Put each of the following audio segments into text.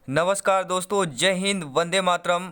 नमस्कार दोस्तों, जय हिंद, वंदे मातरम।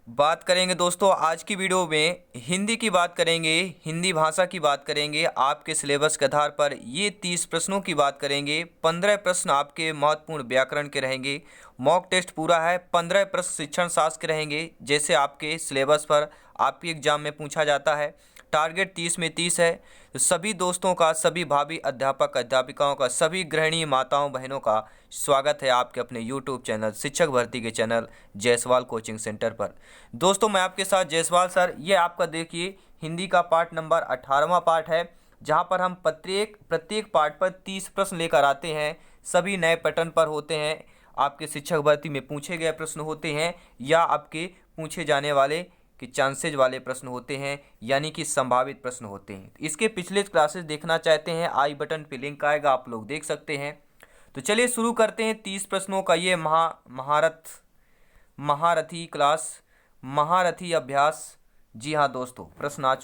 बात करेंगे दोस्तों आज की वीडियो में हिंदी की बात करेंगे, हिंदी भाषा की बात करेंगे। आपके सिलेबस के आधार पर ये 30 प्रश्नों की बात करेंगे। 15 प्रश्न आपके महत्वपूर्ण व्याकरण के रहेंगे। मॉक टेस्ट पूरा है। 15 प्रश्न शिक्षण शास्त्र के रहेंगे, जैसे आपके सिलेबस पर आपके एग्जाम में पूछा जाता है। टारगेट 30 में 30 है। तो सभी दोस्तों का, सभी भावी अध्यापक अध्यापिकाओं का, सभी गृहिणी माताओं बहनों का स्वागत है आपके अपने यूट्यूब चैनल शिक्षक भर्ती के चैनल जायसवाल कोचिंग सेंटर पर। दोस्तों मैं आपके साथ जायसवाल सर। ये आपका देखिए हिंदी का पार्ट नंबर 18वां पार्ट है, जहाँ पर हम प्रत्येक पार्ट पर 30 प्रश्न लेकर आते हैं। सभी नए पैटर्न पर होते हैं, आपके शिक्षक भर्ती में पूछे गए प्रश्न होते हैं या आपके पूछे जाने वाले के चांसेज वाले प्रश्न होते हैं, यानी कि संभावित प्रश्न होते हैं। इसके पिछले क्लासेस देखना चाहते हैं, आई बटन पे लिंक आएगा, आप लोग देख सकते हैं। तो चलिए शुरू करते हैं 30 प्रश्नों का ये महारथी क्लास, महारथी अभ्यास। जी हाँ दोस्तों, प्रश्न आ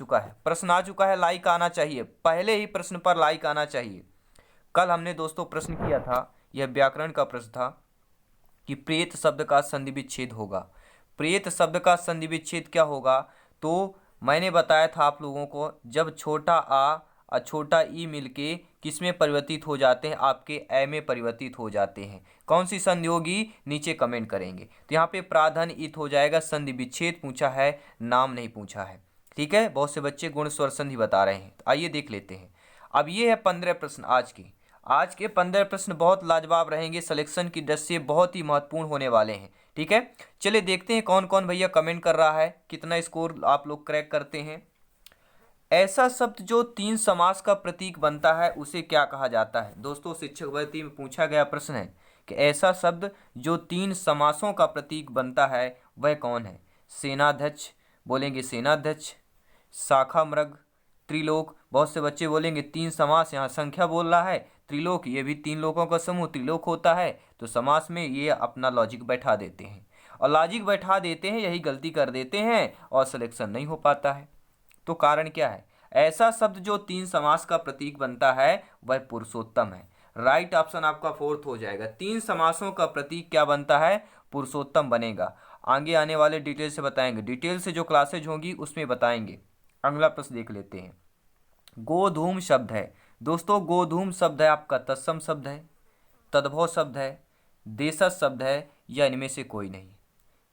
चुका है। लाइक आना चाहिए, पहले ही प्रश्न पर लाइक आना चाहिए। कल हमने दोस्तों प्रश्न किया था, यह व्याकरण का प्रश्न था कि प्रेत शब्द का संधि विच्छेद होगा। प्रेत शब्द का संधि विच्छेद क्या होगा? तो मैंने बताया था आप लोगों को, जब छोटा आ और छोटा ई मिलके किस में परिवर्तित हो जाते हैं? आपके ए में परिवर्तित हो जाते हैं। कौन सी संधि होगी? नीचे कमेंट करेंगे। तो यहाँ पे प्राधान इत हो जाएगा। संधि विच्छेद पूछा है, नाम नहीं पूछा है। ठीक है, बहुत से बच्चे गुण स्वर संधि बता रहे हैं। तो आइए देख लेते हैं। अब ये है 15 प्रश्न आज के 15 प्रश्न बहुत लाजवाब रहेंगे। सिलेक्शन की दृष्टि से बहुत ही महत्वपूर्ण होने वाले हैं। ठीक है, चलिए देखते हैं कौन कौन भैया कमेंट कर रहा है, कितना स्कोर आप लोग क्रैक करते हैं। ऐसा शब्द जो 3 समास का प्रतीक बनता है उसे क्या कहा जाता है? दोस्तों शिक्षक भर्ती में पूछा गया प्रश्न है कि ऐसा शब्द जो 3 समासों का प्रतीक बनता है वह कौन है? सेनाध्यक्ष बोलेंगे, सेनाध्यक्ष, शाखा मृग, त्रिलोक। बहुत से बच्चे बोलेंगे 3 समास, यहाँ संख्या बोल रहा है। त्रिलोक, ये भी 3 लोकों का समूह त्रिलोक होता है। तो समास में ये अपना लॉजिक बैठा देते हैं, और लॉजिक बैठा देते हैं, यही गलती कर देते हैं और सिलेक्शन नहीं हो पाता है। तो कारण क्या है? ऐसा शब्द जो 3 समास का प्रतीक बनता है वह पुरुषोत्तम है। राइट ऑप्शन आपका फोर्थ हो जाएगा। 3 समासों का प्रतीक क्या बनता है? पुरुषोत्तम बनेगा। आगे आने वाले डिटेल से बताएंगे, डिटेल से जो क्लासेज होंगी उसमें बताएंगे। अगला प्रश्न देख लेते हैं। गोधूम शब्द है दोस्तों, गोधूम शब्द है आपका तत्सम शब्द है, तद्भव शब्द है, देशज शब्द है, या इनमें से कोई नहीं?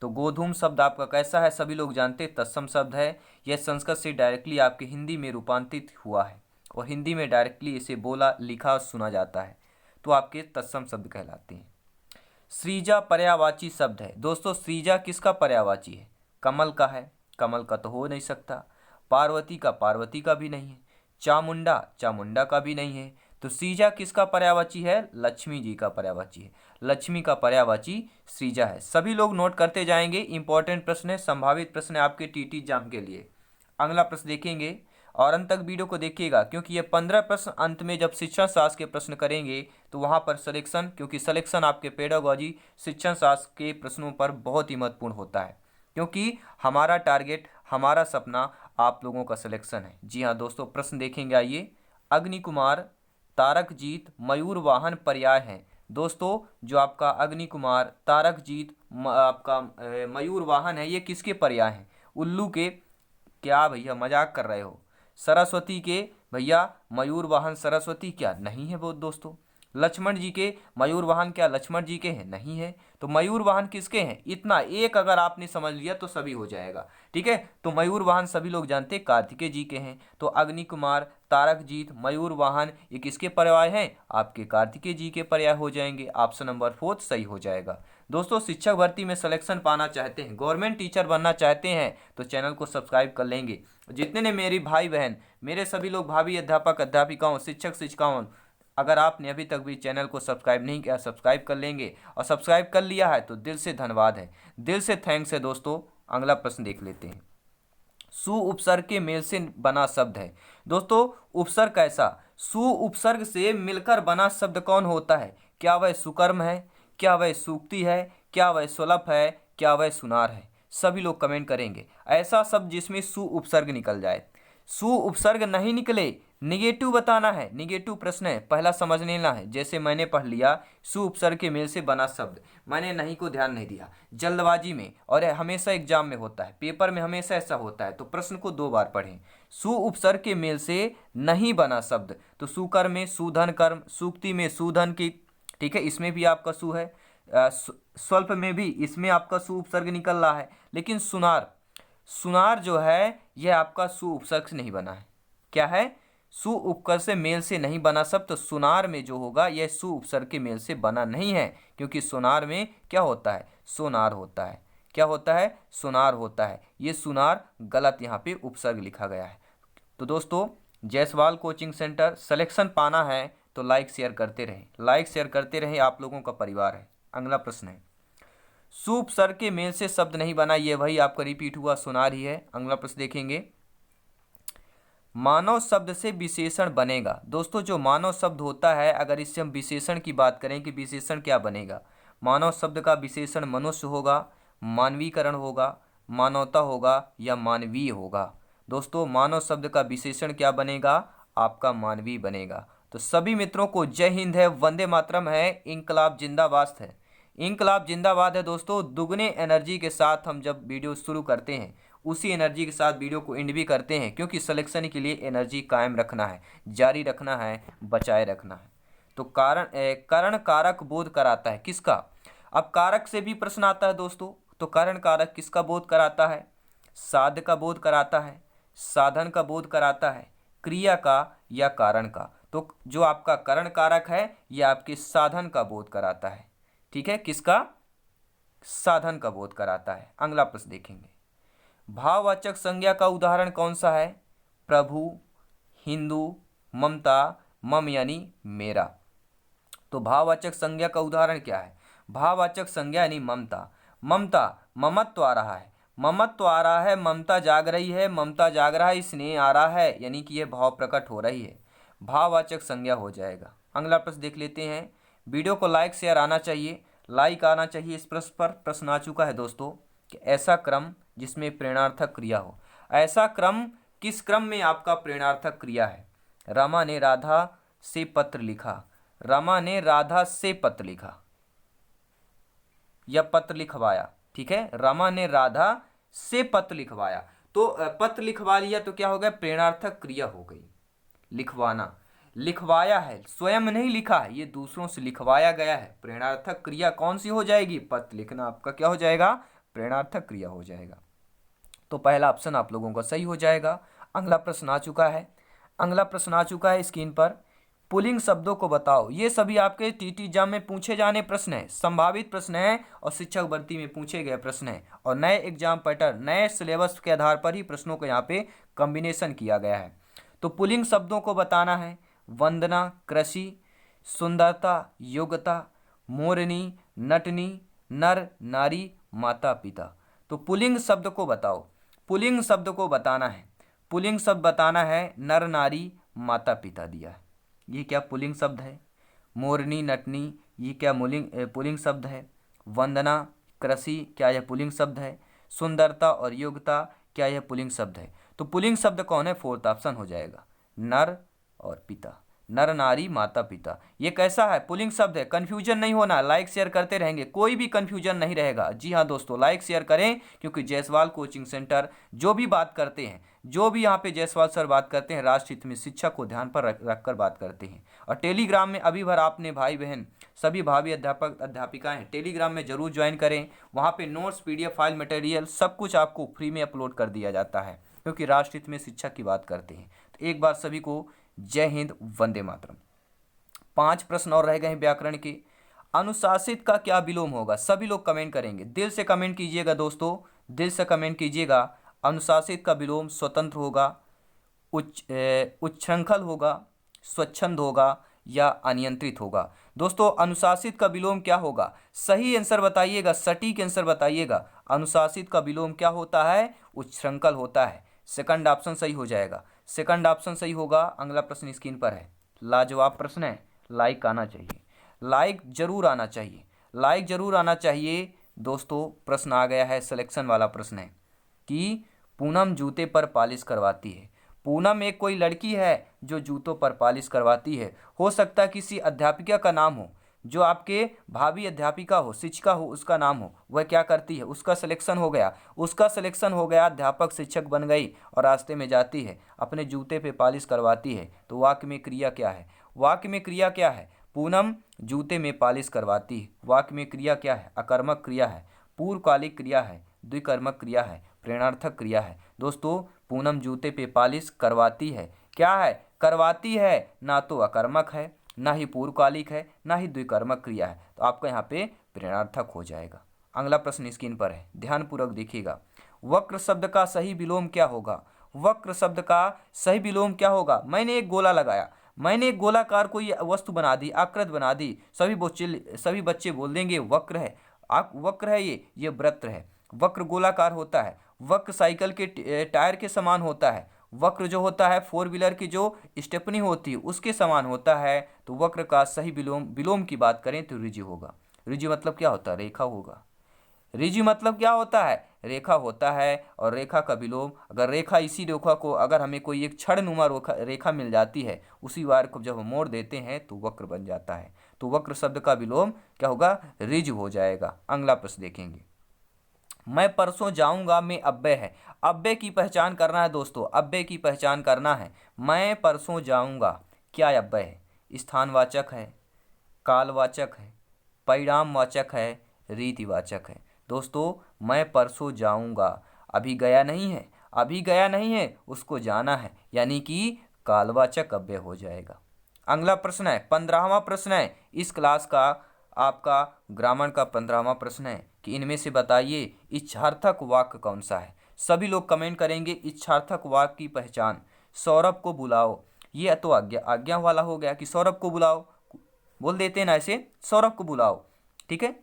तो गोधूम शब्द आपका कैसा है? सभी लोग जानते हैं तत्सम शब्द है। यह संस्कृत से डायरेक्टली आपके हिंदी में रूपांतरित हुआ है, और हिंदी में डायरेक्टली इसे बोला, लिखा और सुना जाता है। तो आपके तत्सम शब्द कहलाते हैं। सृजा पर्यायवाची शब्द है दोस्तों। सृजा किसका पर्यायवाची है? कमल का है, कमल का तो हो नहीं सकता। पार्वती का, पार्वती का भी नहीं है। चामुंडा, चामुंडा का भी नहीं है। तो सृजा किसका पर्यायवाची है? लक्ष्मी जी का पर्यायवाची है। लक्ष्मी का पर्यायवाची सृजा है। सभी लोग नोट करते जाएंगे, इंपॉर्टेंट प्रश्न है, संभावित प्रश्न है आपके टीटी एग्जाम के लिए। अगला प्रश्न देखेंगे, और अंत तक वीडियो को देखिएगा, क्योंकि ये 15 प्रश्न अंत में जब शिक्षण शास्त्र के प्रश्न करेंगे तो वहाँ पर सिलेक्शन, क्योंकि सिलेक्शन आपके पेडागोजी शिक्षण शास्त्र के प्रश्नों पर बहुत ही महत्वपूर्ण होता है, क्योंकि हमारा टारगेट, हमारा सपना आप लोगों का सिलेक्शन है। जी हाँ दोस्तों, प्रश्न देखेंगे। आइए, अग्निकुमार, तारकजीत, मयूर वाहन पर्याय हैं। दोस्तों जो आपका अग्निकुमार, तारकजीत, आपका मयूर वाहन है, ये किसके पर्याय हैं? उल्लू के? क्या भैया मजाक कर रहे हो? सरस्वती के भैया मयूर वाहन सरस्वती क्या नहीं है? वो दोस्तों लक्ष्मण जी के मयूर वाहन क्या लक्ष्मण जी के हैं? नहीं है। तो मयूर वाहन किसके हैं? इतना एक अगर आपने समझ लिया तो सभी हो जाएगा। ठीक है, तो मयूर वाहन सभी लोग जानते हैं कार्तिकेय जी के हैं। तो अग्निकुमार, तारकजीत, मयूर वाहन ये किसके पर्याय हैं? आपके कार्तिकेय जी के पर्याय हो जाएंगे। ऑप्शन नंबर 4 सही हो जाएगा। दोस्तों शिक्षक भर्ती में सिलेक्शन पाना चाहते हैं, गवर्नमेंट टीचर बनना चाहते हैं, तो चैनल को सब्सक्राइब कर लेंगे। जितने ने मेरी भाई बहन, मेरे सभी लोग भावी अध्यापक अध्यापिकाओं, शिक्षक शिक्षिकाओं, अगर आपने अभी तक भी चैनल को सब्सक्राइब नहीं किया, सब्सक्राइब कर लेंगे, और सब्सक्राइब कर लिया है तो दिल से धन्यवाद है, दिल से थैंक्स है दोस्तों। अगला प्रश्न देख लेते हैं। सु उपसर्ग के मेल से बना शब्द है। दोस्तों उपसर्ग कैसा? सु उपसर्ग से मिलकर बना शब्द कौन होता है? क्या वह सुकर्म है? क्या वह सूक्ति है? क्या वह सुलभ है? क्या वह सुनार है? सभी लोग कमेंट करेंगे। ऐसा शब्द जिसमें सु उपसर्ग निकल जाए। सु उपसर्ग नहीं निकले, निगेटिव बताना है, निगेटिव प्रश्न है, पहला समझ लेना है। जैसे मैंने पढ़ लिया सु उपसर्ग के मेल से बना शब्द, मैंने नहीं को ध्यान नहीं दिया, जल्दबाजी में, और हमेशा एग्जाम में होता है, पेपर में हमेशा ऐसा होता है, तो प्रश्न को 2 बार पढ़ें। सु उपसर्ग के मेल से नहीं बना शब्द, तो सुकर्म में सुधन कर्म, सूक्ति में सुधन की, ठीक है, इसमें भी आपका सु है, स्वल्प में भी इसमें आपका सु उपसर्ग निकल रहा है, लेकिन सुनार, सुनार जो है यह आपका सु उपसर्ग से नहीं बना है। क्या है? सु उपकर से मेल से नहीं बना शब्द, तो सुनार में जो होगा यह सु उपसर्ग के मेल से बना नहीं है, क्योंकि सुनार में क्या होता है? सोनार होता है। क्या होता है? सोनार होता है। ये सुनार गलत यहाँ पे उपसर्ग लिखा गया है। तो दोस्तों, जायसवाल कोचिंग सेंटर सिलेक्शन पाना है तो लाइक शेयर करते रहें, लाइक शेयर करते रहें, आप लोगों का परिवार है। अगला प्रश्न है, सु उपसर्ग के मेल से शब्द नहीं बना, ये वही आपका रिपीट हुआ सुनार ही है। अगला प्रश्न देखेंगे, मानव शब्द से विशेषण बनेगा। दोस्तों, जो मानव शब्द होता है, अगर इससे हम विशेषण की बात करें कि विशेषण क्या बनेगा, मानव शब्द का विशेषण मनुष्य होगा, मानवीकरण होगा, मानवता होगा या मानवीय होगा। दोस्तों, मानव शब्द का विशेषण क्या बनेगा? आपका मानवीय बनेगा। तो सभी मित्रों को जय हिंद है, वंदे मातरम है, इंकलाब जिंदाबाद है, इंकलाब जिंदाबाद है। दोस्तों, दुगने एनर्जी के साथ हम जब वीडियो शुरू करते हैं, उसी एनर्जी के साथ वीडियो को एंड भी करते हैं, क्योंकि सिलेक्शन के लिए एनर्जी कायम रखना है, जारी रखना है, बचाए रखना है। तो करण कारक बोध कराता है, किसका? अब कारक से भी प्रश्न आता है दोस्तों, तो करण कारक किसका बोध कराता है? साध्य का बोध कराता है, साधन का बोध कराता है, क्रिया का या कारण का। तो जो आपका करण कारक है यह आपके साधन का बोध कराता है। ठीक है, किसका? साधन का बोध कराता है। अगला प्रश्न देखेंगे, भाववाचक संज्ञा का उदाहरण कौन सा है? प्रभु, हिंदू, ममता, मम यानी मेरा। तो भाववाचक संज्ञा का उदाहरण क्या है? भाववाचक संज्ञा यानी ममता। ममता, ममत्व आ रहा है, ममत्व आ रहा है, ममता जाग रही है, ममता जाग रहा है, स्नेह आ रहा है, यानी कि यह भाव प्रकट हो रही है, भाववाचक संज्ञा हो जाएगा। अगला प्रश्न देख लेते हैं। वीडियो को लाइक शेयर आना चाहिए, लाइक आना चाहिए। इस प्रश्न पर प्रश्न आ चुका है दोस्तों कि ऐसा क्रम जिसमें प्रेरणार्थक क्रिया हो। ऐसा क्रम, किस क्रम में आपका प्रेरणार्थक क्रिया है? रमा ने राधा से पत्र लिखा, रमा ने राधा से पत्र लिखा या पत्र लिखवाया। ठीक है, रमा ने राधा से पत्र लिखवाया, तो पत्र लिखवा लिया तो क्या हो गया? प्रेरणार्थक क्रिया हो गई। लिखवाना, लिखवाया है, स्वयं नहीं लिखा है, ये दूसरों से लिखवाया गया है। प्रेरणार्थक क्रिया कौन सी हो जाएगी? पत्र लिखना आपका क्या हो जाएगा? प्रेरणार्थक क्रिया हो जाएगा। तो पहला ऑप्शन आप लोगों का सही हो जाएगा। अगला प्रश्न आ चुका है, अगला प्रश्न आ चुका है स्क्रीन पर, पुल्लिंग शब्दों को बताओ। ये सभी आपके टीटी एग्जाम में पूछे जाने प्रश्न है, संभावित प्रश्न है और शिक्षक भर्ती में पूछे गए प्रश्न है, और नए एग्जाम पैटर्न, नए सिलेबस के आधार पर ही प्रश्नों को यहाँ पे कॉम्बिनेशन किया गया है। तो पुल्लिंग शब्दों को बताना है, वंदना, कृषि, सुंदरता, योग्यता, मोरनी, नटनी, नर, नारी, माता, पिता। तो पुल्लिंग शब्द को बताओ, पुल्लिंग शब्द को बताना है, पुल्लिंग शब्द बताना है, नर, नारी, माता, पिता दिया है। ये क्या पुल्लिंग शब्द है? मोरनी, नटनी, ये क्या पुल्लिंग शब्द है? वंदना, कृषि, क्या यह पुल्लिंग शब्द है? सुंदरता और योग्यता, क्या यह पुल्लिंग शब्द है? तो पुल्लिंग शब्द कौन है? फोर्थ ऑप्शन हो जाएगा, नर और पिता, नर, नारी, माता, पिता। ये कैसा है? पुल्लिंग शब्द है। कंफ्यूजन नहीं होना, लाइक शेयर करते रहेंगे, कोई भी कंफ्यूजन नहीं रहेगा। जी हाँ दोस्तों, लाइक शेयर करें, क्योंकि जायसवाल कोचिंग सेंटर जो भी बात करते हैं, जो भी यहाँ पे जायसवाल सर बात करते हैं, राष्ट्र हित में शिक्षा को ध्यान पर रख कर बात करते हैं। और टेलीग्राम में अभी भर आपने भाई बहन सभी भावी अध्यापक अध्यापिकाएं टेलीग्राम में जरूर ज्वाइन करें। वहाँ पे नोट्स, पीडीएफ फाइल, मटेरियल सब कुछ आपको फ्री में अपलोड कर दिया जाता है, क्योंकि राष्ट्र हित में शिक्षा की बात करते हैं। तो एक बार सभी को जय हिंद, वंदे मातरम। 5 प्रश्न और रह गए हैं व्याकरण के। अनुशासित का क्या विलोम होगा? सभी लोग कमेंट करेंगे, दिल से कमेंट कीजिएगा दोस्तों, दिल से कमेंट कीजिएगा। अनुशासित का विलोम स्वतंत्र होगा, उच्छृंखल होगा, स्वच्छंद होगा या अनियंत्रित होगा? दोस्तों, अनुशासित का विलोम क्या होगा? सही आंसर बताइएगा, सटीक आंसर बताइएगा। अनुशासित का विलोम क्या होता है? उच्छृंखल होता है। सेकंड ऑप्शन सही हो जाएगा, सेकंड ऑप्शन सही होगा। अगला प्रश्न स्क्रीन पर है, लाजवाब प्रश्न है, लाइक आना चाहिए, लाइक जरूर आना चाहिए, लाइक जरूर आना चाहिए। दोस्तों, प्रश्न आ गया है, सिलेक्शन वाला प्रश्न है कि पूनम जूते पर पॉलिश करवाती है। पूनम एक कोई लड़की है जो जूतों पर पॉलिश करवाती है। हो सकता है किसी अध्यापिका का नाम हो, जो आपके भाभी अध्यापिका हो, शिक्षिका हो, उसका नाम हो। वह क्या करती है, उसका सिलेक्शन हो गया, उसका सिलेक्शन हो गया, अध्यापक शिक्षक बन गई और रास्ते में जाती है, अपने जूते पे पॉलिश करवाती है। तो वाक्य में क्रिया क्या है? वाक्य में क्रिया क्या है? पूनम जूते में पॉलिश करवाती है। वाक्य में क्रिया क्या है? अकर्मक क्रिया है, पूर्वकालिक क्रिया है, द्विकर्मक क्रिया है, प्रेरणार्थक क्रिया है। दोस्तों, पूनम जूते पे पॉलिश करवाती है। क्या है? करवाती है, ना तो अकर्मक है, ना ही पूर्वकालिक है, ना ही द्विकर्मक क्रिया है। तो आपका यहाँ पे प्रेरणार्थक हो जाएगा। अगला प्रश्न स्क्रीन पर है, ध्यानपूर्वक देखिएगा। वक्र शब्द का सही विलोम क्या होगा? वक्र शब्द का सही विलोम क्या होगा? मैंने एक गोला लगाया, मैंने एक गोलाकार कोई वस्तु बना दी, आकृति बना दी, सभी बच्चे बोल देंगे वक्र है। आप वक्र है, ये वृत्त है। वक्र गोलाकार होता है, वक्र साइकिल के टायर के समान होता है, वक्र जो होता है फोर व्हीलर की जो स्टेपनी होती है उसके समान होता है। तो वक्र का सही विलोम, विलोम की बात करें तो ऋजु होगा। ऋजु मतलब क्या होता है? रेखा होगा। ऋजु मतलब क्या होता है? रेखा होता है। और रेखा का विलोम, अगर रेखा, इसी रेखा को अगर हमें कोई एक क्षणनुमा रेखा मिल जाती है, उसी वार को जब हम मोड़ देते हैं तो वक्र बन जाता है। तो वक्र शब्द का विलोम क्या होगा? ऋजु हो जाएगा। अगला प्रश्न देखेंगे। मैं परसों जाऊंगा में अव्यय है। अव्यय की पहचान करना है दोस्तों, अव्यय की पहचान करना है। मैं परसों जाऊंगा, क्या अव्यय है? स्थानवाचक है, कालवाचक है, परिणामवाचक है, रीतिवाचक है। दोस्तों, मैं परसों जाऊंगा, अभी गया नहीं है, अभी गया नहीं है, उसको जाना है, यानी कि कालवाचक अव्यय हो जाएगा। अगला प्रश्न है, 15वां प्रश्न है इस क्लास का, आपका ग्रामर का 15वां प्रश्न है कि इनमें से बताइए इच्छार्थक वाक्य कौन सा है। सभी लोग कमेंट करेंगे इच्छार्थक वाक्य की पहचान। सौरभ को बुलाओ, ये तो आज्ञा वाला हो गया कि सौरभ को बुलाओ, बोल देते हैं ना ऐसे, सौरभ को बुलाओ, ठीक है।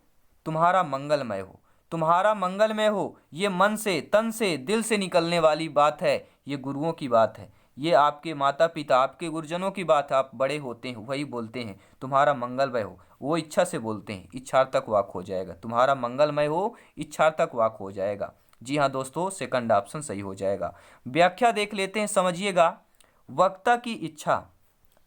तुम्हारा मंगलमय हो, तुम्हारा मंगलमय हो, ये मन से, तन से, दिल से निकलने वाली बात है, ये गुरुओं की बात है, ये आपके माता पिता, आपके गुरुजनों की बात है, आप बड़े होते हैं वही बोलते हैं तुम्हारा मंगलमय हो, वो इच्छा से बोलते हैं, इच्छार्थक वाक्य हो जाएगा। तुम्हारा मंगलमय हो, इच्छार्थक वाक्य हो जाएगा। जी हाँ दोस्तों, सेकंड ऑप्शन सही हो जाएगा। व्याख्या देख लेते हैं, समझिएगा। वक्ता की इच्छा,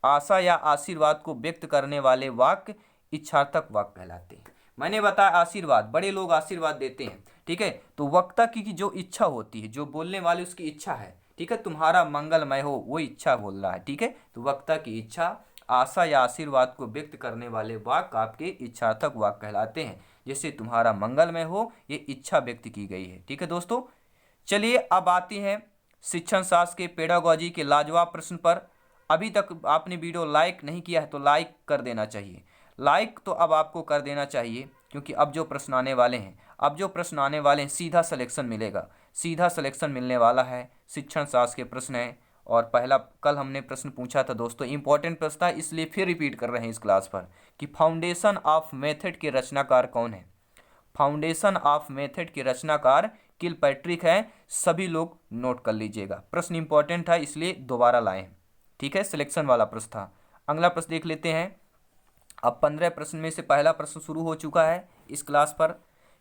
आशा या आशीर्वाद को व्यक्त करने वाले वाक्य इच्छार्थक वाक्य कहलाते हैं। मैंने बताया आशीर्वाद, बड़े लोग आशीर्वाद देते हैं, ठीक है। तो वक्ता की जो इच्छा होती है, जो बोलने वाले उसकी इच्छा है, ठीक है, तुम्हारा मंगलमय हो, वो इच्छा बोल रहा है, ठीक है। तो वक्ता की इच्छा, आशा या आशीर्वाद को व्यक्त करने वाले वाक्य आपके इच्छार्थक वाक्य कहलाते हैं। जैसे तुम्हारा मंगलमय हो, ये इच्छा व्यक्त की गई है, ठीक है दोस्तों। चलिए अब आते हैं शिक्षण शास्त्र के पेडागोजी के लाजवाब प्रश्न पर। अभी तक आपने वीडियो लाइक नहीं किया है तो लाइक कर देना चाहिए, लाइक तो अब आपको कर देना चाहिए, क्योंकि अब जो प्रश्न आने वाले हैं, अब जो प्रश्न आने वाले हैं सीधा सिलेक्शन मिलेगा, सीधा सिलेक्शन मिलने वाला है। शिक्षण शास्त्र के प्रश्न है। और पहला कल हमने प्रश्न पूछा था दोस्तों, इंपॉर्टेंट प्रश्न था, इसलिए फिर रिपीट कर रहे हैं इस क्लास पर कि फाउंडेशन ऑफ मेथड के रचनाकार कौन है। फाउंडेशन ऑफ मेथड के रचनाकार किलपैट्रिक है। सभी लोग नोट कर लीजिएगा, प्रश्न इंपॉर्टेंट था इसलिए दोबारा लाए, ठीक है, सिलेक्शन वाला प्रश्न था। अगला प्रश्न देख लेते हैं। अब 15 प्रश्न में से पहला प्रश्न शुरू हो चुका है इस क्लास पर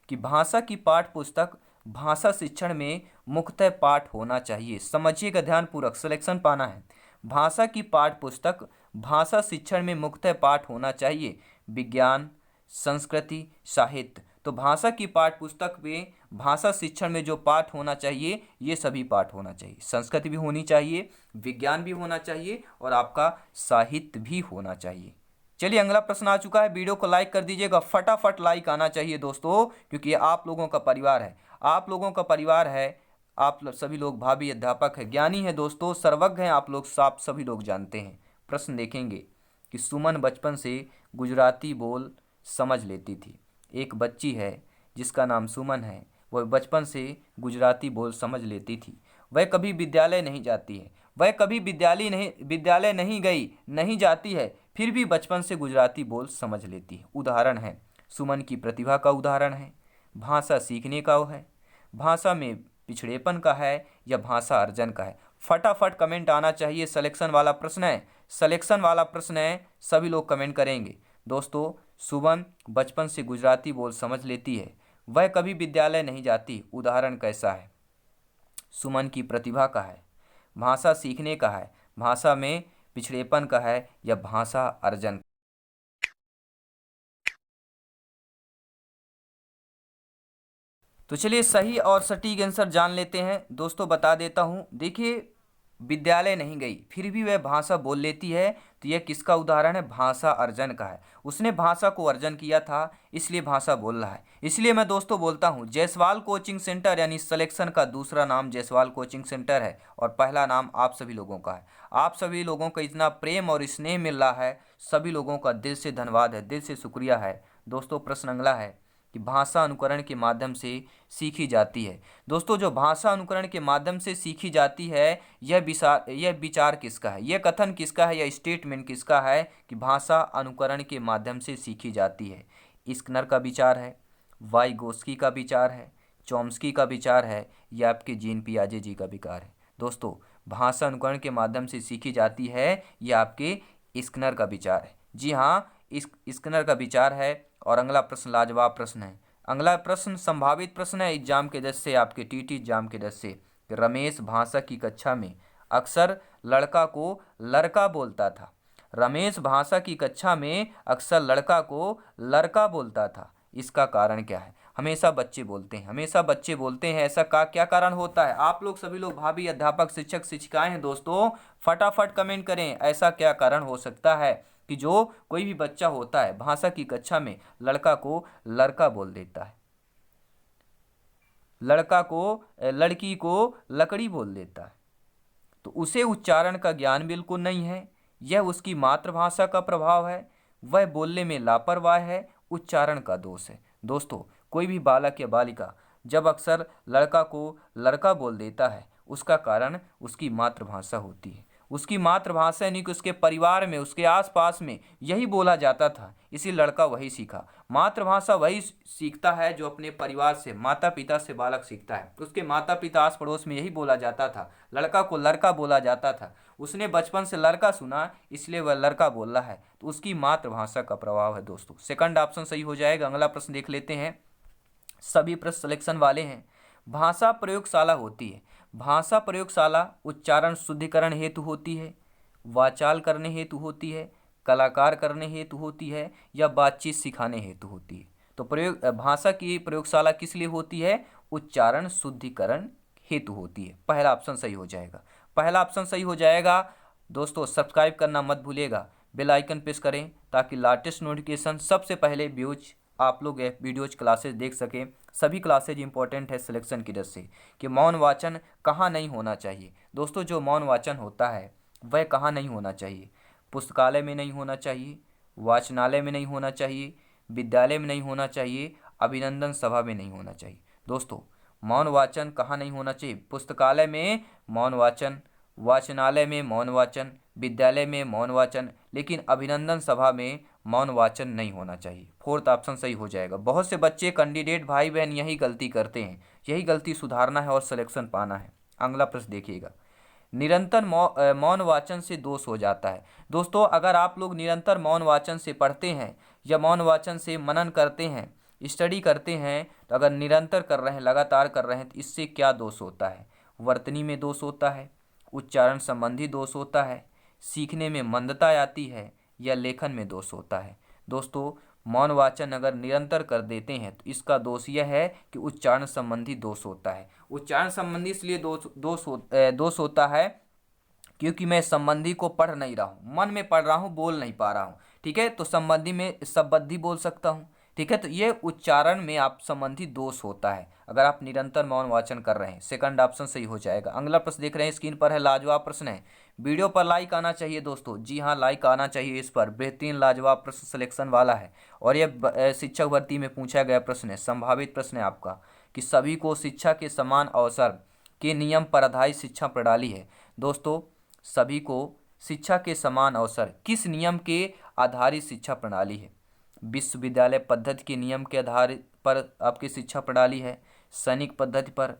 कि भाषा की पाठ पुस्तक भाषा शिक्षण में मुख्यतः पाठ होना चाहिए। समझिएगा ध्यानपूर्वक, सिलेक्शन पाना है। भाषा की पाठ पुस्तक भाषा शिक्षण में मुख्यतः पाठ होना चाहिए विज्ञान, संस्कृति, साहित्य। तो भाषा की पाठ पुस्तक में भाषा शिक्षण में जो पाठ होना चाहिए ये सभी पाठ होना चाहिए। संस्कृति भी होनी चाहिए, विज्ञान भी होना चाहिए और आपका साहित्य भी होना चाहिए। चलिए अगला प्रश्न आ चुका है, वीडियो को लाइक कर दीजिएगा, फटाफट लाइक आना चाहिए दोस्तों, क्योंकि ये आप लोगों का परिवार है, आप लोगों का परिवार है। आप सभी लोग भाभी अध्यापक है, ज्ञानी है दोस्तों, सर्वज्ञ हैं आप लोग, आप सभी लोग जानते हैं। प्रश्न देखेंगे कि सुमन बचपन से गुजराती बोल समझ लेती थी। एक बच्ची है जिसका नाम सुमन है, वह बचपन से गुजराती बोल समझ लेती थी। वह कभी विद्यालय नहीं जाती है, वह कभी विद्यालय नहीं गई, नहीं जाती है, फिर भी बचपन से गुजराती बोल समझ लेती है। उदाहरण है, सुमन की प्रतिभा का उदाहरण है, भाषा सीखने का है, भाषा में पिछड़ेपन का है या भाषा अर्जन का है। फटाफट कमेंट आना चाहिए, सिलेक्शन वाला प्रश्न है, सिलेक्शन वाला प्रश्न है, सभी लोग कमेंट करेंगे। दोस्तों, सुमन बचपन से गुजराती बोल समझ लेती है, वह कभी विद्यालय नहीं जाती, उदाहरण कैसा है? सुमन की प्रतिभा का है, भाषा सीखने का है, भाषा में पिछड़ेपन का है, या भाषा अर्जन। तो चलिए सही और सटीक आंसर जान लेते हैं दोस्तों। बता देता हूँ, देखिए विद्यालय नहीं गई फिर भी वह भाषा बोल लेती है, तो यह किसका उदाहरण है? भाषा अर्जन का है। उसने भाषा को अर्जन किया था, इसलिए भाषा बोल रहा है। इसलिए मैं दोस्तों बोलता हूँ जायसवाल कोचिंग सेंटर यानी सिलेक्शन का दूसरा नाम जायसवाल कोचिंग सेंटर है और पहला नाम आप सभी लोगों का है। आप सभी लोगों का इतना प्रेम और स्नेह मिल रहा है, सभी लोगों का दिल से धन्यवाद है, दिल से शुक्रिया है। दोस्तों प्रश्न अगला है कि भाषा अनुकरण के माध्यम से सीखी जाती है। दोस्तों जो भाषा अनुकरण के माध्यम से सीखी जाती है, यह विचार किसका है, यह कथन किसका है, यह स्टेटमेंट किसका है कि भाषा अनुकरण के माध्यम से सीखी जाती है? स्किनर का विचार है, वाइगोस्की का विचार है, चॉम्स्की का विचार है, या आपके जीन पियाजे जी का विचार है? दोस्तों भाषा अनुकरण के माध्यम से सीखी जाती है, यह आपके स्किनर का विचार है। जी हाँ, स्किनर का विचार है। और अगला प्रश्न लाजवाब प्रश्न है। अगला प्रश्न संभावित प्रश्न है एग्जाम के दृष्टि से, आपके टीटी एग्जाम के दृष्टि से, कि रमेश भाषा की कक्षा में अक्सर लड़का को लड़का बोलता था। रमेश भाषा की कक्षा में अक्सर लड़का को लड़का बोलता था, इसका कारण क्या है? हमेशा बच्चे बोलते हैं, हमेशा बच्चे बोलते हैं, ऐसा का क्या कारण होता है? आप लोग सभी लोग भाभी, अध्यापक, शिक्षक, शिक्षिकाएं हैं दोस्तों, फटाफट कमेंट करें ऐसा क्या कारण हो सकता है कि जो कोई भी बच्चा होता है भाषा की कक्षा में लड़का को लड़का बोल देता है, लड़का को लड़की को लकड़ी बोल देता है। तो उसे उच्चारण का ज्ञान बिल्कुल नहीं है, यह उसकी मातृभाषा का प्रभाव है, वह बोलने में लापरवाह है, उच्चारण का दोष है। दोस्तों कोई भी बालक या बालिका जब अक्सर लड़का को लड़का बोल देता है, उसका कारण उसकी मातृभाषा होती है। उसकी मातृभाषा यानी कि उसके परिवार में, उसके आसपास में यही बोला जाता था, इसी लड़का वही सीखा। मातृभाषा वही सीखता है जो अपने परिवार से, माता पिता से बालक सीखता है। उसके माता पिता आस पड़ोस में यही बोला जाता था, लड़का को लड़का बोला जाता था। उसने बचपन से लड़का सुना, इसलिए वह लड़का बोल रहा है, तो उसकी मातृभाषा का प्रभाव है। दोस्तों सेकंड ऑप्शन सही हो जाएगा। अगला प्रश्न देख लेते हैं, सभी प्रश्न सिलेक्शन वाले हैं। भाषा प्रयोगशाला होती है, भाषा प्रयोगशाला उच्चारण शुद्धिकरण हेतु होती है, वाचाल करने हेतु होती है, कलाकार करने हेतु होती है, या बातचीत सिखाने हेतु होती है? तो भाषा की प्रयोगशाला किस लिए होती है? उच्चारण शुद्धिकरण हेतु होती है। पहला ऑप्शन सही हो जाएगा, पहला ऑप्शन सही हो जाएगा। दोस्तों सब्सक्राइब करना मत भूलिएगा, बेल आइकन प्रेस करें ताकि लेटेस्ट नोटिफिकेशन सबसे पहले व्यूज आप लोग वीडियोज क्लासेज देख सकें। सभी क्लासेज इंपॉर्टेंट है सिलेक्शन की दृष्टि से। कि मौन वाचन कहाँ नहीं होना चाहिए? दोस्तों जो मौन वाचन होता है वह कहाँ नहीं होना चाहिए? पुस्तकालय में नहीं होना चाहिए, वाचनालय में नहीं होना चाहिए, विद्यालय में नहीं होना चाहिए, अभिनंदन सभा में नहीं होना चाहिए। दोस्तों मौन वाचन कहाँ नहीं होना चाहिए? पुस्तकालय में मौन वाचन, वाचनालय में मौन वाचन, विद्यालय में मौन वाचन, लेकिन अभिनंदन सभा में मौन वाचन नहीं होना चाहिए। फोर्थ ऑप्शन सही हो जाएगा। बहुत से बच्चे कैंडिडेट भाई बहन यही गलती करते हैं, यही गलती सुधारना है और सिलेक्शन पाना है। अगला प्रश्न देखिएगा, निरंतर मौन वाचन से दोष हो जाता है। दोस्तों अगर आप लोग निरंतर मौन वाचन से पढ़ते हैं या मौन वाचन से मनन करते हैं, स्टडी करते हैं, तो अगर निरंतर कर रहे हैं, लगातार कर रहे हैं, तो इससे क्या दोष होता है? वर्तनी में दोष होता है, उच्चारण संबंधी दोष होता है, सीखने में मंदता आती है, या लेखन में दोष होता है? दोस्तों मौन वाचन अगर निरंतर कर देते हैं तो इसका दोष यह है कि उच्चारण संबंधी दोष होता है। उच्चारण संबंधी इसलिए दोष होता है क्योंकि मैं संबंधी को पढ़ नहीं रहा हूँ, मन में पढ़ रहा हूँ, बोल नहीं पा रहा हूँ। ठीक है, तो संबंधी में संबंधी बोल सकता हूँ। ठीक है, तो ये उच्चारण में आप संबंधी दोष होता है अगर आप निरंतर मौन वाचन कर रहे हैं। सेकंड ऑप्शन सही हो जाएगा। अगला प्रश्न देख रहे हैं स्क्रीन पर है, लाजवाब प्रश्न है। वीडियो पर लाइक आना चाहिए दोस्तों, जी हाँ लाइक आना चाहिए इस पर। बेहतरीन लाजवाब प्रश्न सिलेक्शन वाला है और यह शिक्षक भर्ती में पूछा गया प्रश्न है, संभावित प्रश्न है आपका, कि सभी को शिक्षा के समान अवसर के नियम पर आधारित शिक्षा प्रणाली है। दोस्तों सभी को शिक्षा के समान अवसर किस नियम के आधारित शिक्षा प्रणाली है? विश्वविद्यालय पद्धति के नियम के आधार पर आपकी शिक्षा प्रणाली है, सैनिक पद्धति पर,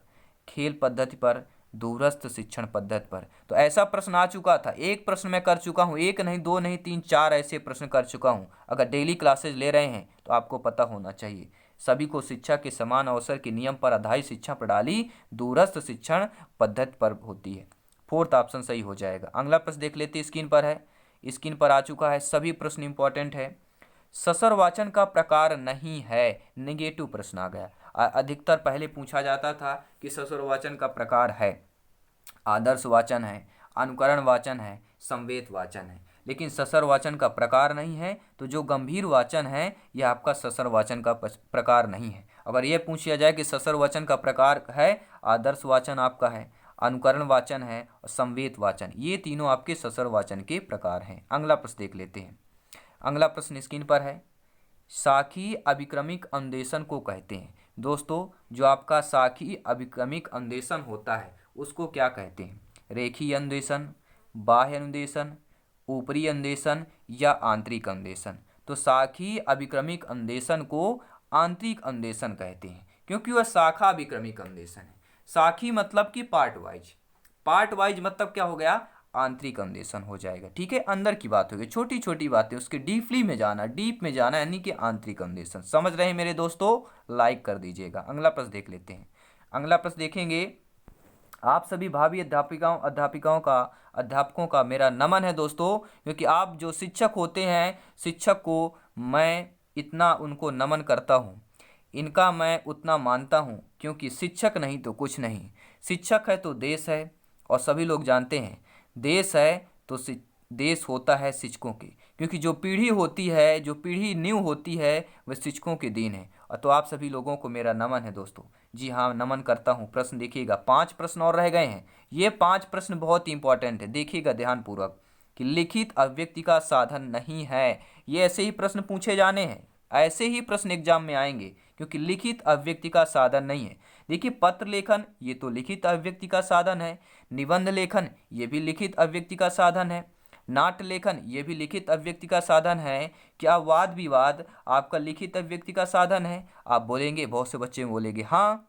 खेल पद्धति पर, दूरस्थ शिक्षण पद्धति पर। तो ऐसा प्रश्न आ चुका था, एक प्रश्न मैं कर चुका हूँ, एक नहीं, दो नहीं, तीन, चार ऐसे प्रश्न कर चुका हूँ। अगर डेली क्लासेज ले रहे हैं तो आपको पता होना चाहिए। सभी को शिक्षा के समान अवसर के नियम पर आधारित शिक्षा प्रणाली दूरस्थ शिक्षण पद्धति पर होती है। फोर्थ ऑप्शन सही हो जाएगा। अगला प्रश्न देख लेते हैं, स्क्रीन पर है, स्क्रीन पर आ चुका है, सभी प्रश्न इंपॉर्टेंट है। ससुरवाचन का प्रकार नहीं है, नेगेटिव प्रश्न आ गया। अधिकतर पहले पूछा जाता था कि ससुरवाचन का प्रकार है, आदर्श वाचन है, अनुकरण वाचन है, संवेद वाचन है, लेकिन ससर वाचन का प्रकार नहीं है। तो जो गंभीर वाचन है यह आपका ससर वाचन का प्रकार नहीं है। अगर यह पूछा जाए कि ससर वाचन का प्रकार है, आदर्श वाचन आपका है, अनुकरण वाचन है और संवेद वाचन, ये तीनों आपके ससर वाचन के प्रकार हैं। अगला प्रश्न देख लेते हैं। अगला प्रश्न स्क्रीन पर है, साखी अभिक्रमिक अन्वेषण को कहते हैं। दोस्तों जो आपका साखी अभिक्रमिक अन्वेषण होता है उसको क्या कहते हैं? रेखीय अन्वेषण, बाह्य अन्वेषण, ऊपरी अन्वेषण या आंतरिक अन्वेषण? तो साखी अभिक्रमिक अन्वेषण को आंतरिक अन्वेषण कहते हैं, क्योंकि वह शाखा अभिक्रमिक अन्वेषण है। साखी मतलब कि पार्ट वाइज, पार्ट वाइज मतलब क्या हो गया? आंतरिक अन्वेषण हो जाएगा। ठीक है, अंदर की बात होगी, छोटी छोटी बातें, उसके डीपली में जाना, डीप में जाना, यानी कि आंतरिक अन्वेषण। समझ रहे हैं मेरे दोस्तों? लाइक कर दीजिएगा। अगला प्रश्न देख लेते हैं। अगला प्रश्न देखेंगे, आप सभी भावी अध्यापकों का मेरा नमन है दोस्तों, क्योंकि आप जो शिक्षक होते हैं, शिक्षक को मैं इतना उनको नमन करता हूँ, इनका मैं उतना मानता हूँ, क्योंकि शिक्षक नहीं तो कुछ नहीं। शिक्षक है तो देश है, और सभी लोग जानते हैं देश है तो देश होता है शिक्षकों के, क्योंकि जो पीढ़ी होती है, जो पीढ़ी न्यू होती है, वह शिक्षकों के दिन है। और तो आप सभी लोगों को मेरा नमन है दोस्तों। जी हाँ, नमन करता हूँ। प्रश्न देखिएगा, 5 प्रश्न और रह गए हैं। ये 5 प्रश्न बहुत इंपॉर्टेंट है, देखिएगा ध्यानपूर्वक कि लिखित अभिव्यक्ति का साधन नहीं है। ये ऐसे ही प्रश्न पूछे जाने हैं, ऐसे ही प्रश्न एग्जाम में आएंगे, क्योंकि लिखित अभिव्यक्ति का साधन नहीं है। देखिए, पत्र लेखन ये तो लिखित अभिव्यक्ति का साधन है, निबंध लेखन ये भी लिखित अभिव्यक्ति का साधन है, नाट्य लेखन ये भी लिखित अभिव्यक्ति का साधन है। क्या वाद विवाद आपका लिखित अभिव्यक्ति का साधन है? आप बोलेंगे, बहुत से बच्चे बोलेंगे हाँ,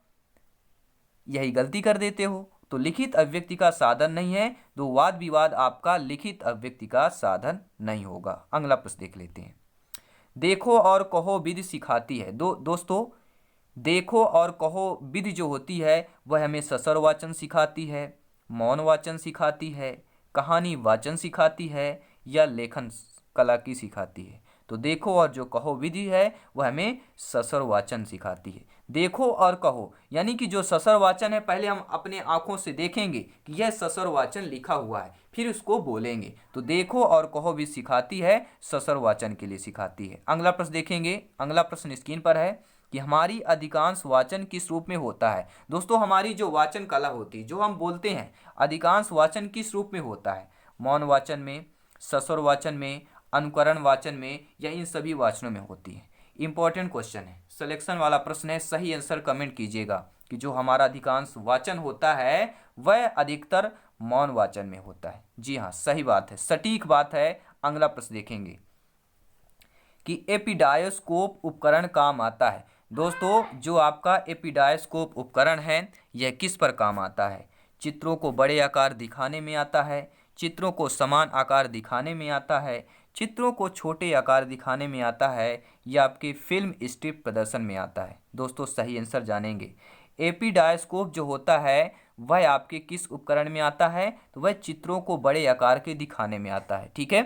यही गलती कर देते हो, तो लिखित अभिव्यक्ति का साधन नहीं है, तो वाद विवाद आपका लिखित अभिव्यक्ति का साधन नहीं होगा। अगला प्रश्न देख लेते हैं। देखो और कहो विधि सिखाती है। दोस्तों देखो और कहो विधि जो होती है वह हमें ससर वाचन सिखाती है, मौन वाचन सिखाती है, कहानी वाचन सिखाती है, या लेखन कला की सिखाती है? तो देखो और जो कहो विधि है वह हमें ससर वाचन सिखाती है। देखो और कहो यानी कि जो ससर वाचन है, पहले हम अपने आंखों से देखेंगे कि यह ससर वाचन लिखा हुआ है, फिर उसको बोलेंगे। तो देखो और कहो भी सिखाती है, ससर वाचन के लिए सिखाती है। अगला प्रश्न देखेंगे। अगला प्रश्न स्क्रीन पर है कि हमारी अधिकांश वाचन किस रूप में होता है। दोस्तों हमारी जो वाचन कला होती है, जो हम बोलते हैं, अधिकांश वाचन किस रूप में होता है? मौन वाचन में, ससुर वाचन में, अनुकरण वाचन में, या इन सभी वाचनों में होती है? इंपॉर्टेंट क्वेश्चन है, सिलेक्शन वाला प्रश्न है। सही आंसर कमेंट कीजिएगा कि जो हमारा अधिकांश वाचन होता है वह अधिकतर मौन वाचन में होता है। जी हाँ, सही बात है, सटीक बात है। अगला प्रश्न देखेंगे कि एपिडायोस्कोप उपकरण काम आता है। दोस्तों जो आपका एपिडायोस्कोप उपकरण है यह किस पर काम आता है? चित्रों को बड़े आकार दिखाने में आता है, चित्रों को समान आकार दिखाने में आता है, चित्रों को छोटे आकार दिखाने में आता है, या आपके फिल्म स्ट्रिप प्रदर्शन में आता है? दोस्तों सही आंसर जानेंगे। एपिडायोस्कोप जो होता है वह आपके किस उपकरण में आता है? तो वह चित्रों को बड़े आकार के दिखाने में आता है। ठीक है,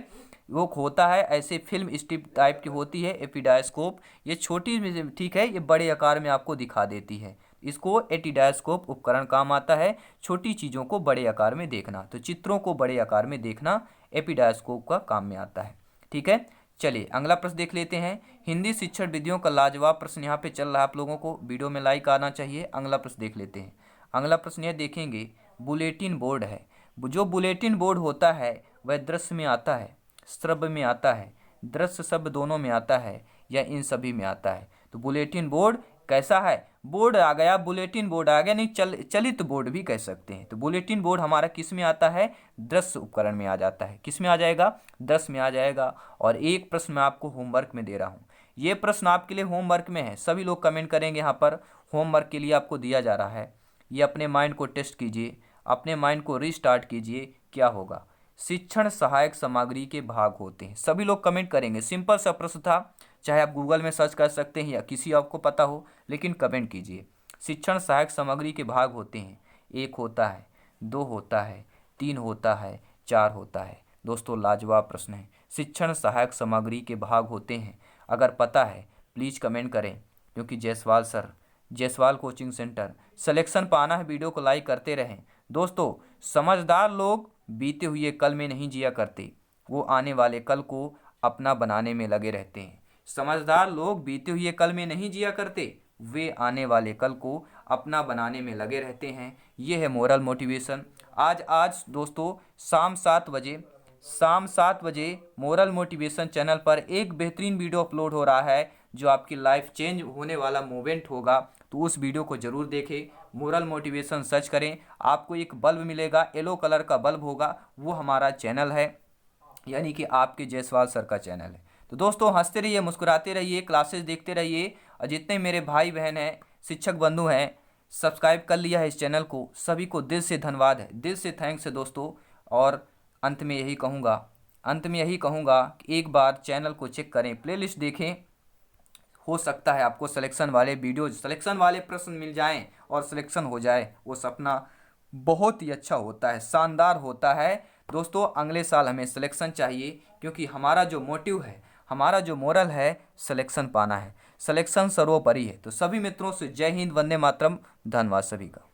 वो होता है ऐसे फिल्म स्ट्रिप टाइप की होती है एपिडायोस्कोप। ये छोटी, ठीक है, ये बड़े आकार में आपको दिखा देती है। इसको एपिडायोस्कोप उपकरण काम आता है, छोटी चीज़ों को बड़े आकार में देखना। तो चित्रों को बड़े आकार में देखना एपिडायोस्कोप का काम में आता है। ठीक है, चलिए अगला प्रश्न देख लेते हैं। हिंदी शिक्षण विधियों का लाजवाब प्रश्न यहाँ पे चल रहा है, आप लोगों को वीडियो में लाइक आना चाहिए। अगला प्रश्न देख लेते हैं। अगला प्रश्न यह देखेंगे, बुलेटिन बोर्ड है। जो बुलेटिन बोर्ड होता है वह दृश्य में आता है, श्रव्य में आता है, दृश्य शब्द दोनों में आता है, या इन सभी में आता है? तो बुलेटिन बोर्ड कैसा है? बोर्ड आ गया, बुलेटिन बोर्ड आ गया, नहीं चलित बोर्ड भी कह सकते हैं। तो बुलेटिन बोर्ड हमारा किस में आता है? दृश्य उपकरण में आ जाता है। किस में आ जाएगा? दृश्य में आ जाएगा। और एक प्रश्न मैं आपको होमवर्क में दे रहा हूँ, ये प्रश्न आपके लिए होमवर्क में है। सभी लोग कमेंट करेंगे, यहाँ पर होमवर्क के लिए आपको दिया जा रहा है। ये अपने माइंड को टेस्ट कीजिए, अपने माइंड को रीस्टार्ट कीजिए, क्या होगा? शिक्षण सहायक सामग्री के भाग होते हैं। सभी लोग कमेंट करेंगे, सिंपल सा प्रश्न था, चाहे आप गूगल में सर्च कर सकते हैं या किसी आपको पता हो, लेकिन कमेंट कीजिए। शिक्षण सहायक सामग्री के भाग होते हैं, 1 होता है, 2 होता है, 3 होता है, 4 होता है। दोस्तों लाजवाब प्रश्न है। शिक्षण सहायक सामग्री के भाग होते हैं, अगर पता है प्लीज़ कमेंट करें, क्योंकि Jaiswal sir, Jaiswal coaching centre. Selection पाना है, वीडियो को लाइक करते रहें। दोस्तों समझदार लोग बीते हुए कल में नहीं जिया करते, वो आने वाले कल को अपना बनाने में लगे रहते हैं। समझदार लोग बीते हुए कल में नहीं जिया करते, वे आने वाले कल को अपना बनाने में लगे रहते हैं। ये है मोरल मोटिवेशन। आज दोस्तों शाम 7 बजे मोरल मोटिवेशन चैनल पर एक बेहतरीन वीडियो अपलोड हो रहा है, जो आपकी लाइफ चेंज होने वाला मोमेंट होगा। तो उस वीडियो को ज़रूर देखें। मोरल मोटिवेशन सर्च करें, आपको एक बल्ब मिलेगा, येलो कलर का बल्ब होगा, वो हमारा चैनल है, यानी कि आपके जायसवाल सर का चैनल है। तो दोस्तों हंसते रहिए, मुस्कुराते रहिए, क्लासेस देखते रहिए। और जितने मेरे भाई बहन हैं, शिक्षक बंधु हैं, सब्सक्राइब कर लिया है इस चैनल को, सभी को दिल से धन्यवाद है, दिल से थैंक्स है दोस्तों। और अंत में यही कहूँगा कि एक बार चैनल को चेक करें, प्लेलिस्ट देखें, हो सकता है आपको सिलेक्शन वाले वीडियोज, सिलेक्शन वाले प्रश्न मिल जाएं और सिलेक्शन हो जाए। वो सपना बहुत ही अच्छा होता है, शानदार होता है। दोस्तों अगले साल हमें सिलेक्शन चाहिए, क्योंकि हमारा जो मोटिव है, हमारा जो मोरल है, सिलेक्शन पाना है। सिलेक्शन सर्वोपरि है। तो सभी मित्रों से जय हिंद, वंदे मातरम, धन्यवाद सभी का।